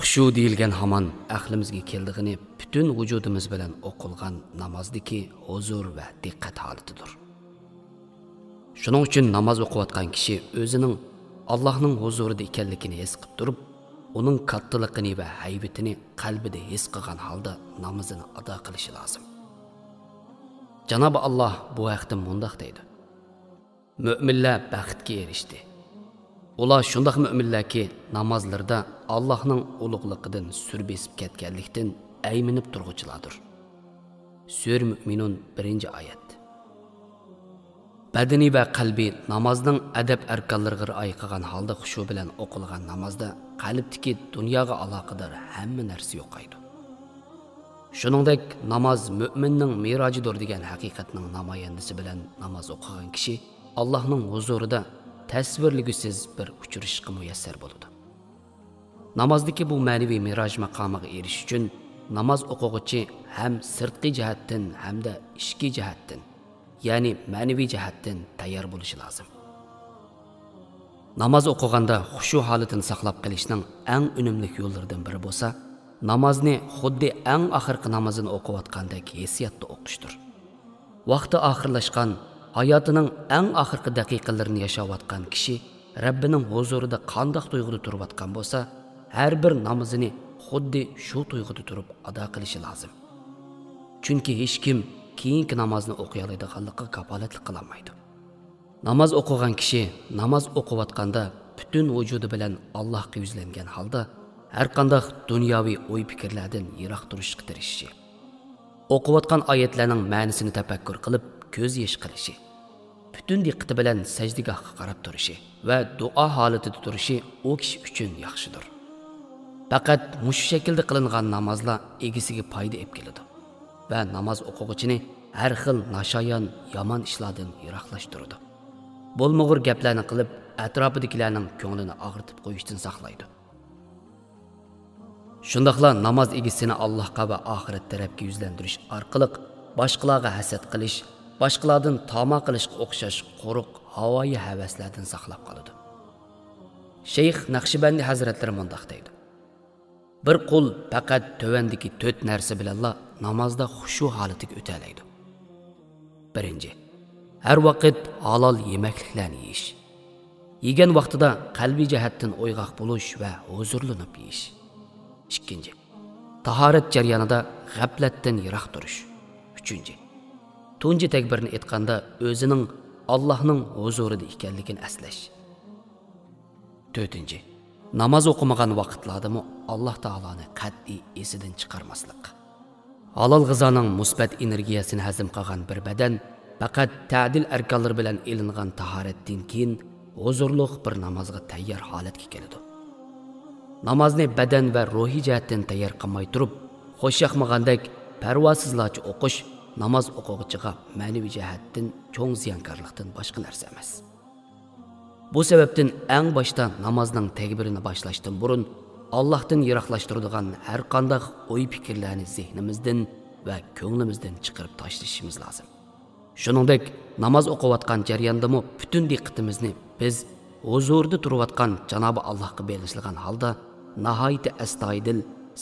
Xushu deyilgan hamon aqlimizga keldig'ini butun vujudimiz bilan o'qilgan namozdagi huzur va diqqat holatidir. Shuning uchun namoz o'qiyotgan kishi o'zining Allohning huzurida ekanligini his qilib turib, uning kattaligini va haybatini qalbida his qilgan holda namozini ado qilishi lozim. Janob Alloh bu vaqtda mundaq deydi: Müminlar baxtga erishdi. Ular shundoq müminlarki namozlarda Allohning ulug'ligidan sur besib ketganlikdan ayminib turg'uchilardir. Sur Müminun 1-oyat. Badani va qalbi namozning adab arkonlariga rioya qilgan holda xushu bilan o'qilgan namozda qalbdagi dunyoga aloqador hamma narsa yo'qaydi. Shuningdek, namoz mu'minning mirojidir degan haqiqatning namoyandasi bilan namoz o'qigan kishi Allohning huzurida tasvirligisiz bir uchrashishga muyassar bo'ladi. Namozdagi bu ma'naviy miroj maqomiga erishish uchun namoz o'quvchi ham sirtqi jihatdan hamda ichki jihatdan, ya'ni ma'naviy jihatdan tayyor bo'lishi lozim. Namoz o'qiganda xushu holatini saqlab qolishning eng unumli yo'llaridan biri bo'lsa, namozni xuddi eng oxirgi namozini o'qiyotgandek hissiyatda o'qishdir. Vaqti oxirlashgan, hayotining eng oxirgi daqiqalarini yashayotgan kishi Rabbining huzurida qanday tuyg'uda turayotgan bo'lsa, har bir namozini xuddi shu tuyg'uda turib ado qilishi lozim. Chunki hech kim keyingi namozni o'qiy oladiganligiga kafolatlik qila olmaydi. Namoz o'qigan kishi namoz o'qiyotganda butun vujudi bilan Allohga yuzlangan holda har qanday dunyoviy o'y fikrlardan yiroq turishga tirishishi, o'qiyotgan oyatlarning ma'nosini tafakkur qilib ko'z yosh qilishi, butun diqqati bilan sajdagohga qarab turishi va duo holatida turishi u kishi uchun yaxshidir. Faqat mush shaklda qilingan namozlar egisiga foyda olib keladi va namoz o'quvchini har xil nashoyon, yomon ishlardan yiroqlashtiradi. Bo'lmag'ur gaplarni qilib, atrofidagilarning ko'nglini og'ritib qo'yishdan saqlaydi. Shundaqla namoz egisini Allohga va oxirat tarafga yuzlantirish orqali boshqalarga hasad qilish, boshqalardan tama qilishga o'xshash quruq havoyi havaslardan saqlab qoladi. Shayx Naqshbandi hazratlari mundaq deydi: Bir qul faqat tövandagi 4 narsa bilanla namozda xushu holatiga o'talaydi. Birinchi, har vaqt halol yemekliklarni yeyish. Yegan vaqtida qalbiy jihatdan o'yg'oq bo'lish va huzurlanib yeyish. Ikkinchi, tahorat jarayonida g'aflatdan yiroq turish. Uchinchi, tunji takbirni aytganda o'zining Allohning huzurida ekanligini eslash. To'rtinchi, namoz o'qimagan vaqtlardami Alloh taoloni qat'iy esidan chiqarmaslik. Halol g'izoning musbat energiyasini hazm qilgan bir badan faqat ta'dil arkonlari bilan elingan tahoratdan keyin huzurliq bir namozga tayyor holatga keladi. Namozni badan va ruhiy jihatdan tayyor qilmay turib, xo'shyoqmagandek parvosizlarcha o'qish namoz o'quvchiga ma'naviy jihatdan cho'ng ziyonkorlikdan boshqa narsa emas. Bu sababdan eng boshda namozning takbirini boshlashdan burun Allohdan yiroqlashtiradigan har qanday o'y fikrlarni zehnimizdan va ko'nglimizdan chiqarib tashlashimiz lozim. Shuningdek, namoz o'qiyotgan jarayondami butun diqqatimizni biz huzurda turayotgan Janobi Allohga bag'ishlagan holda nihoyat astoydil,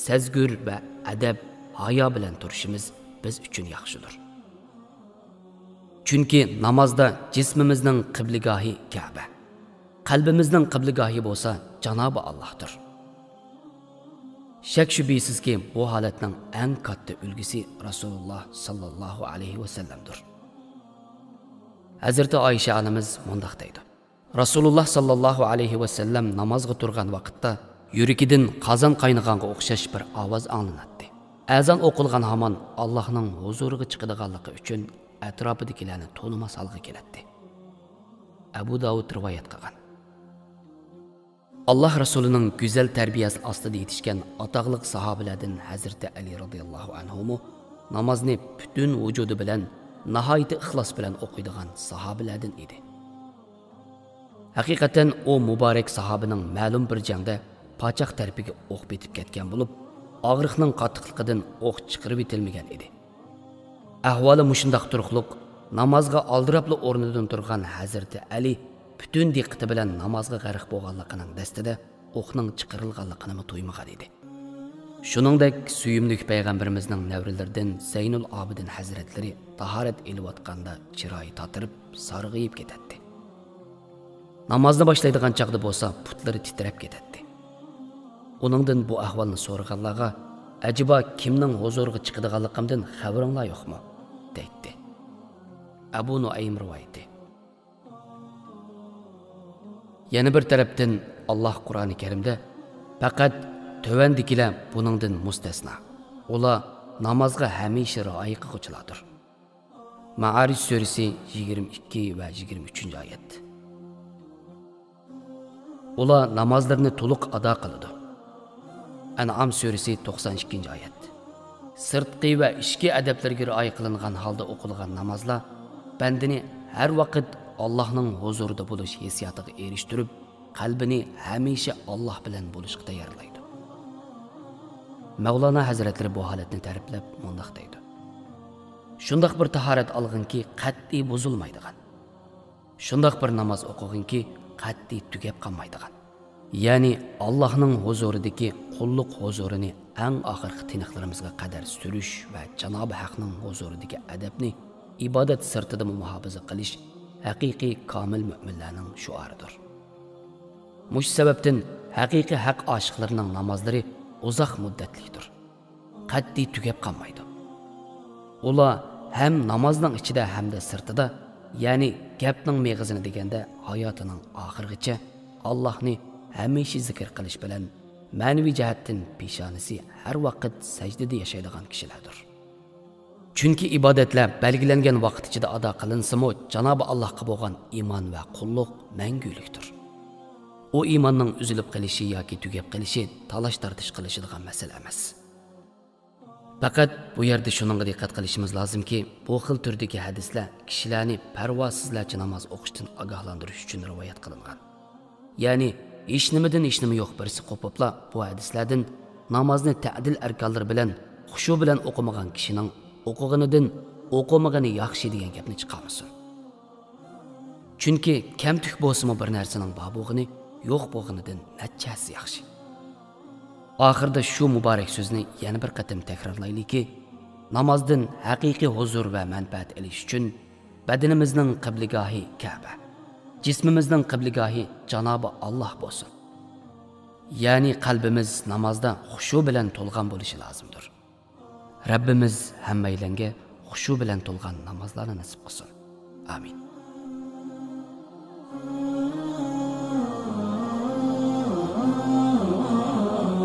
sezgur va adab, hayo bilan turishimiz biz uchun yaxshidir. Chunki namozda jismimizning qiblagohi Ka'ba, qalbimizning qiblagohi bo'lsa Janobi Allohdir. Shak shubhisizki bu holatning eng katta ulgisi Rasululloh sallallohu alayhi va sallamdir. Hazrati Oysha onamiz mundaq deydi: Rasululloh sallallohu alayhi va sallam namozga turgan vaqtda yuragidan qozon qaynaganga o'xshash bir ovoz anglanadi. Azon o'qilgan hamon Allohning huzuriga chiqadiganligi uchun atrofidagilarni to'nimas holga keladi. Abu Davud rivoyat qilgan. Allah Rasulining go'zal tarbiyasi ostida yetishgan atoqli sahobalardan Hazrati Ali radhiyallohu anhu namozni butun vujudi bilan nihoyat ixlos bilan o'qiydigan sahobalardan edi. Haqiqatan o muborak sahobaning ma'lum bir jangda pochoq tarafiga o'q betib ketgan bo'lib, og'riqning qattiqligidan o'q chiqarib etilmagan edi. Ahvoli mushundaq turuqliq, namozga oldirabli o'rnidan turgan Hazrati Ali butun diqqati bilan namozga g'arq bo'lganligining dastida o'qning chiqarilganligini to'ymagan edi. Shuningdek, suyimlik payg'ambarimizning navrilaridan Zaynul Abidin hazratlari tahorat eliyotganda chiroyi tatirib, sarg'ayib ketadi. Namozni boshlaydigan chaqda bo'lsa, putlari titrab ketadi. Uningdan bu ahvolni so'raganlarga, "Ajiba kimning huzuriga chiqadiganligimdan xabaringlar yo'qmi?" deydi. Abu Nuaym rivoyati. Yana bir tarafdan Alloh Qur'oni Karimda faqat tövendikilar buningdan mustasno. Ular namozga hamisha rioya qiluvchilardir. Ma'arij surasi 22 va 23-oyat. Ular namozlarni to'liq ado qiladi. An'am surasi 92-oyat. Sirtqi va ichki adablarga rioya qilingan holda o'qilgan namozlar bandini har vaqt Allohning huzurida bo'lish hissiyotiga erishtirib, qalbini hamisha Alloh bilan bo'lishga tayyorlaydi. Mavlana Hazratlari bu holatni ta'riflab mundaq deydi: "Shundaq bir tahorat olginki, qat'iy buzilmaydigan. Shundaq bir namoz o'qiginki, qat'iy tugab qolmaydigan. Ya'ni Allohning huzuridagi qulluq huzurini eng oxirgi tiniqlarimizga qadar surish va Janob Haqning huzuridagi adabni ibodat sirtida muhofaza qilish haqiqiy komil mu'minlarning shuaridir. Mush sababdan haqiqiy haq oshiqlarining namozlari uzoq muddatlidir. Qat'iy tugab qolmaydi. Ular ham namozning ichida hamda sirtida, ya'ni gapning meg'izini deganda hayotining oxirigacha Allohni hamisha zikr qilish bilan ma'naviy jihatdan peshonasi har vaqt sajdada yashaydigan kishilardir. Chunki ibodatlar belgilangan vaqt ichida ado qilinsa-mu, Janob Allohga bo'lgan iymon va qulluq mangulikdir. O imonning uzilib qilishi yoki tugab qilishi talash tartish qilishadigan masala emas. Faqat bu yerda shuningga diqqat qilishimiz lozimki, bu xil turdagi hadislar kishilarni parvosizlarcha namoz o'qishdan ogohlantirish uchun rivoyat qilingan. Ya'ni hech nimadan hech nima yo'q birisi qo'pibla bu hadislardan namozni ta'dil arkonlari bilan xushu bilan o'qimagan kishining o'qiganidan o'qimagani yaxshi degan gapni chiqarmasin. Chunki kamtuk bo'lsa-mu bir narsaning bobug'ini yo'q bo'lganidan nachchasi yaxshi. Oxirda shu muborak so'zni yana bir qatim takrorlaylikki, namozdan haqiqiy huzur va manfaat olish uchun badanimizning qibligohi Ka'ba, jismimizning qibligohi Janobi Alloh bo'lsin. Ya'ni qalbimiz namozda xushu bilan to'lgan bo'lishi lozimdir. Rabbimiz hammaylarga xushu bilan to'lgan namozlarni nasib qilsin. Amin.